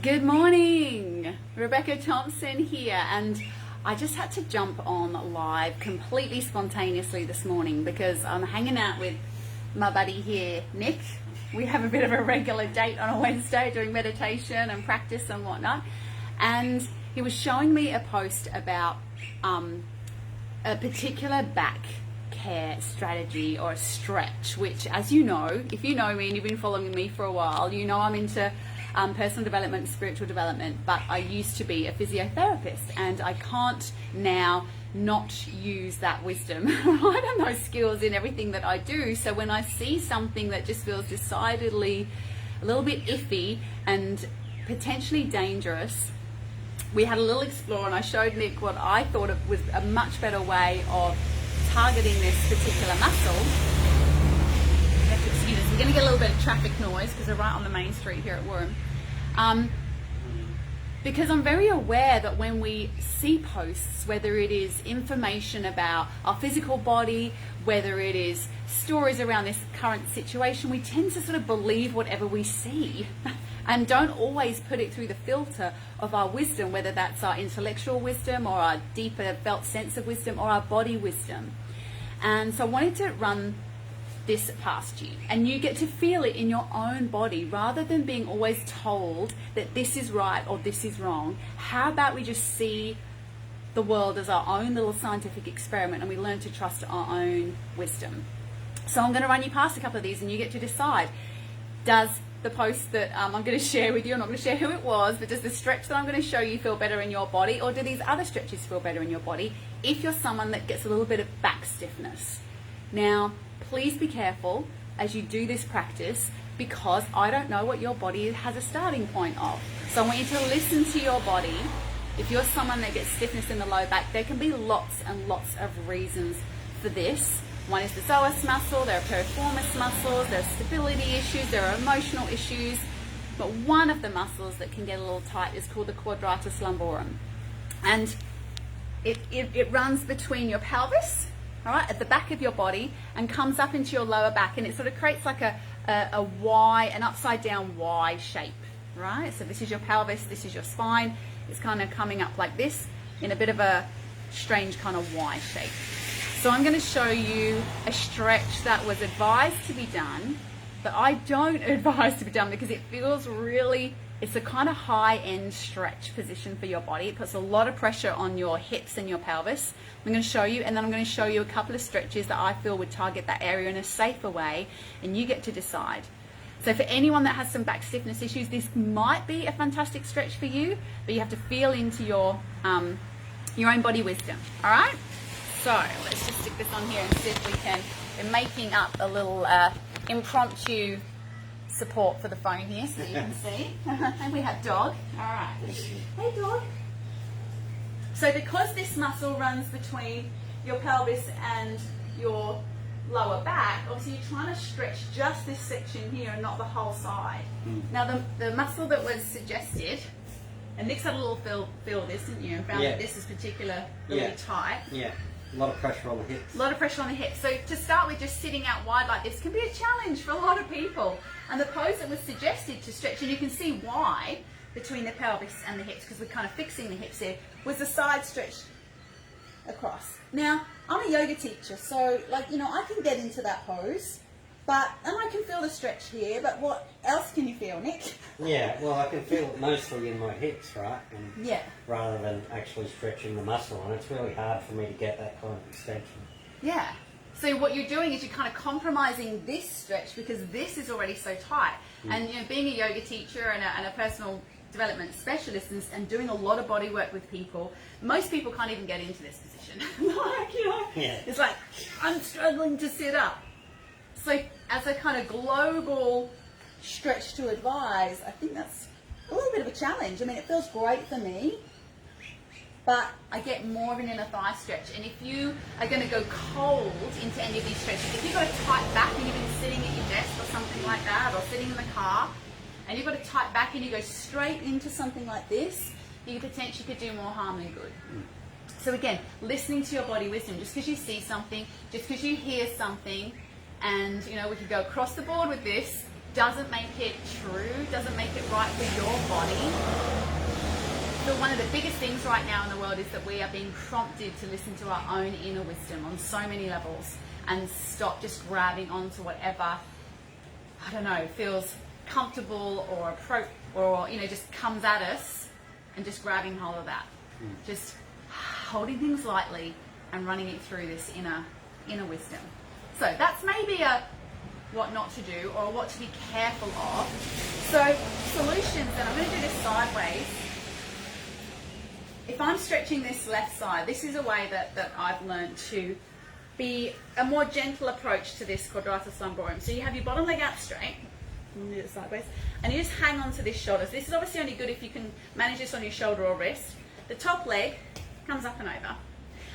Good morning, Rebecca Thompson here, and I just had to jump on live completely spontaneously this morning because I'm hanging out with my buddy here, Nick. We have a bit of a regular date on a Wednesday doing meditation and practice and whatnot, and he was showing me a post about a particular back care strategy or a stretch, which, as you know, if you know me and you've been following me for a while, you know I'm into personal development, spiritual development, but I used to be a physiotherapist and I can't now not use that wisdom, right, and those skills in everything that I do. So when I see something that just feels decidedly a little bit iffy and potentially dangerous, we had a little explore and I showed Nick what I thought was a much better way of targeting this particular muscle. Excuse us, we're going to get a little bit of traffic noise because we're right on the main street here at Warren. Because I'm very aware that when we see posts, whether it is information about our physical body, whether it is stories around this current situation, we tend to sort of believe whatever we see and don't always put it through the filter of our wisdom, whether that's our intellectual wisdom or our deeper felt sense of wisdom or our body wisdom. And so I wanted to run this past you, and you get to feel it in your own body rather than being always told that this is right or this is wrong. How about we just see the world as our own little scientific experiment and we learn to trust our own wisdom? So I'm going to run you past a couple of these and you get to decide, does the post that I'm going to share with you, I'm not going to share who it was, but does the stretch that I'm going to show you feel better in your body, or do these other stretches feel better in your body if you're someone that gets a little bit of back stiffness? Now, please be careful as you do this practice because I don't know what your body has a starting point of. So I want you to listen to your body. If you're someone that gets stiffness in the low back, there can be lots and lots of reasons for this. One is the psoas muscle, there are piriformis muscles, there are stability issues, there are emotional issues, but one of the muscles that can get a little tight is called the Quadratus Lumborum. And it runs between your pelvis, all right, at the back of your body, and comes up into your lower back, and it sort of creates like a Y, an upside down Y shape, right? So this is your pelvis, this is your spine, it's kind of coming up like this in a bit of a strange kind of Y shape. So I'm going to show you a stretch that was advised to be done, but I don't advise to be done because it feels really, it's a kind of high-end stretch position for your body. It puts a lot of pressure on your hips and your pelvis. I'm going to show you, and then I'm going to show you a couple of stretches that I feel would target that area in a safer way, and you get to decide. So for anyone that has some back stiffness issues, this might be a fantastic stretch for you, but you have to feel into your own body wisdom, all right? So let's just stick this on here and see if we can, we're making up a little impromptu support for the phone here so that you can see. And we have dog. All right. Hey, dog. So because this muscle runs between your pelvis and your lower back, obviously you're trying to stretch just this section here and not the whole side. Now the muscle that was suggested, and Nick's had a little feel of this, didn't you? And found that this is particularly tight. Yeah. A lot of pressure on the hips. A lot of pressure on the hips. So to start with, just sitting out wide like this can be a challenge for a lot of people. And the pose that was suggested to stretch, and you can see why, between the pelvis and the hips, because we're kind of fixing the hips here, was the side stretch across. Now, I'm a yoga teacher, so I can get into that pose, and I can feel the stretch here, but what else can you feel, Nick? Yeah, well, I can feel it mostly in my hips, right? And rather than actually stretching the muscle, and it's really hard for me to get that kind of extension. Yeah. So what you're doing is you're kind of compromising this stretch because this is already so tight. And being a yoga teacher and a personal development specialist and doing a lot of body work with people, most people can't even get into this position. It's like, I'm struggling to sit up. So as a kind of global stretch to advise, I think that's a little bit of a challenge. I mean, it feels great for me, but I get more of an inner thigh stretch. And if you are going to go cold into any of these stretches, if you've got a tight back and you've been sitting at your desk or something like that, or sitting in the car, and you've got a tight back and you go straight into something like this, you potentially could do more harm than good. So again, listening to your body wisdom, just because you see something, just because you hear something, and we could go across the board with this, doesn't make it true, doesn't make it right for your body. So one of the biggest things right now in the world is that we are being prompted to listen to our own inner wisdom on so many levels and stop just grabbing onto whatever, I don't know, feels comfortable or you know, just comes at us, and just grabbing hold of that. Just holding things lightly and running it through this inner wisdom. So that's maybe a what not to do or what to be careful of. So solutions, and I'm going to do this sideways. If I'm stretching this left side, this is a way that I've learned to be a more gentle approach to this Quadratus Lumborum. So you have your bottom leg out straight, and do it sideways, and you just hang on to this shoulder. So this is obviously only good if you can manage this on your shoulder or wrist. The top leg comes up and over,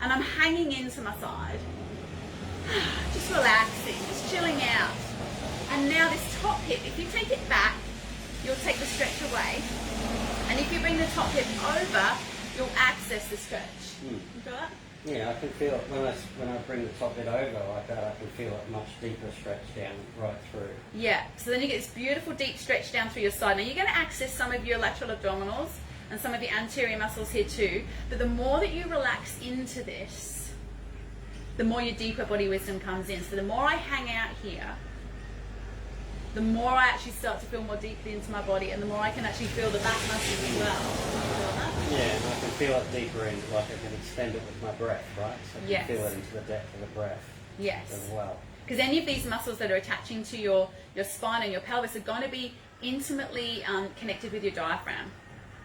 and I'm hanging into my side, just relaxing, just chilling out. And now this top hip, if you take it back, you'll take the stretch away, and if you bring the top hip over, you'll access the stretch. You feel that? Yeah, I can feel it when I bring the top bit over like that. I can feel it much deeper stretch down right through. Yeah, so then you get this beautiful deep stretch down through your side. Now you're going to access some of your lateral abdominals and some of the anterior muscles here too, but the more that you relax into this, the more your deeper body wisdom comes in. So the more I hang out here, the more I actually start to feel more deeply into my body, and the more I can actually feel the back muscles as well. Feel that? Yeah, and I can feel it deeper in, like I can extend it with my breath, right? So I can feel it into the depth of the breath as well. Because any of these muscles that are attaching to your spine and your pelvis are going to be intimately connected with your diaphragm.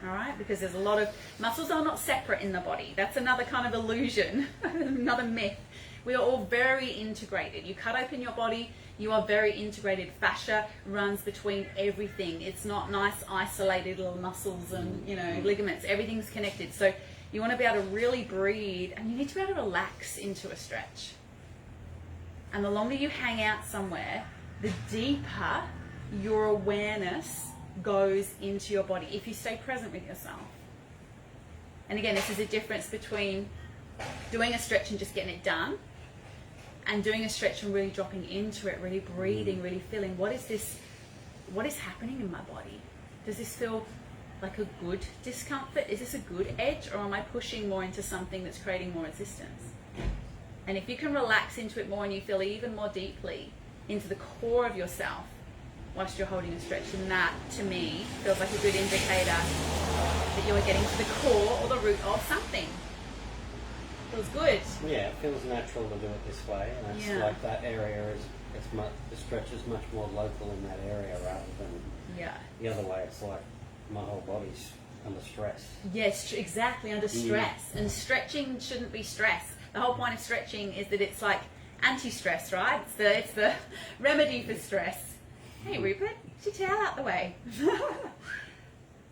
All right, because there's a lot of muscles are not separate in the body. That's another kind of illusion, another myth. We are all very integrated. You cut open your body, you are very integrated. Fascia runs between everything. It's not nice isolated little muscles and, you know, ligaments. Everything's connected. So you want to be able to really breathe, and you need to be able to relax into a stretch. And the longer you hang out somewhere, the deeper your awareness goes into your body if you stay present with yourself. And again, this is a difference between doing a stretch and just getting it done, and doing a stretch and really dropping into it, really breathing, really feeling what is happening in my body. Does this feel like a good discomfort? Is this a good edge, or am I pushing more into something that's creating more resistance? And if you can relax into it more and you feel even more deeply into the core of yourself whilst you're holding a stretch, and that, to me, feels like a good indicator that you're getting to the core or the root of something. Feels good. Yeah, it feels natural to do it this way, and it's like that area is, the stretch is much more local in that area rather than the other way. It's like my whole body's under stress. Yes, exactly, under stress. And stretching shouldn't be stress. The whole point of stretching is that it's like anti-stress, right? It's the remedy for stress. Hey Rupert, get your towel out the way.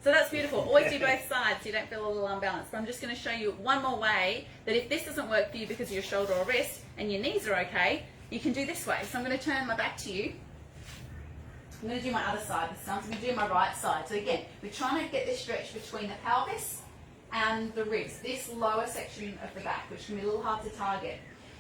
So that's beautiful. Always do both sides so you don't feel a little unbalanced. But I'm just going to show you one more way that if this doesn't work for you because of your shoulder or wrist and your knees are okay, you can do this way. So I'm going to turn my back to you. I'm going to do my other side this time. So I'm going to do my right side. So again, we're trying to get this stretch between the pelvis and the ribs, this lower section of the back, which can be a little hard to target.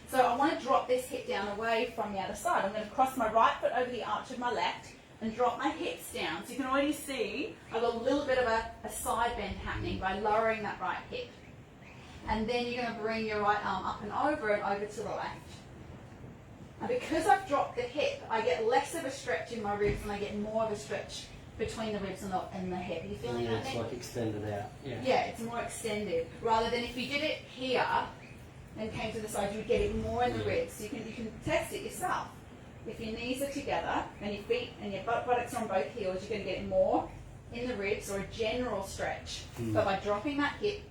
So I want to drop this hip down away from the other side. I'm going to cross my right foot over the arch of my left and drop my hips down. So you can already see I've got a little bit of a side bend happening by lowering that right hip. And then you're going to bring your right arm up and over to the left. And because I've dropped the hip, I get less of a stretch in my ribs and I get more of a stretch between the ribs and the hip. Are you feeling that? It's like extended out. Yeah, it's more extended. Rather than if you did it here and came to the side, you would get it more in the ribs. So you can test it yourself. If your knees are together and your feet and your buttocks are on both heels, you're going to get more in the ribs or a general stretch. But by dropping that hip,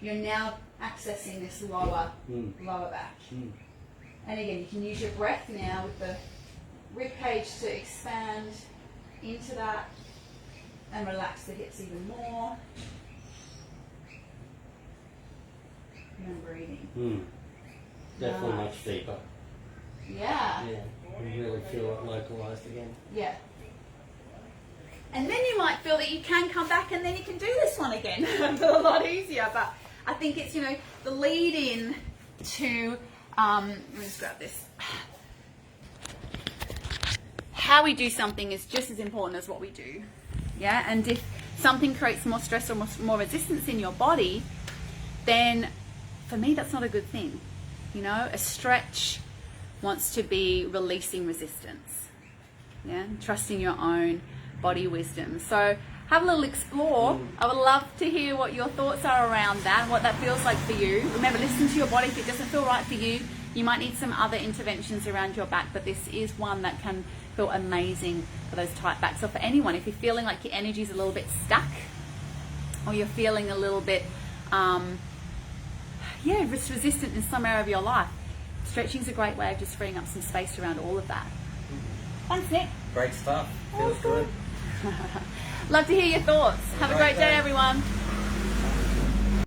you're now accessing this lower back. And again, you can use your breath now with the rib cage to expand into that and relax the hips even more. And breathing. Definitely much deeper. Yeah. Yeah, you really feel it localized again. Yeah. And then you might feel that you can come back and then you can do this one again. Feel a lot easier. But I think it's, the lead in to, let me just grab this. how we do something is just as important as what we do. Yeah, and if something creates more stress or more resistance in your body, then for me that's not a good thing. You know, a stretch wants to be releasing resistance, yeah, trusting your own body wisdom. So have a little explore. I would love to hear what your thoughts are around that, what that feels like for you. Remember, listen to your body. If it doesn't feel right for you, you might need some other interventions around your back, but this is one that can feel amazing for those tight backs. So for anyone, if you're feeling like your energy is a little bit stuck, or you're feeling a little bit resistant in some area of your life, stretching is a great way of just freeing up some space around all of that. Thanks, Nick. Great stuff. Feels good. Love to hear your thoughts. Have a great day, everyone.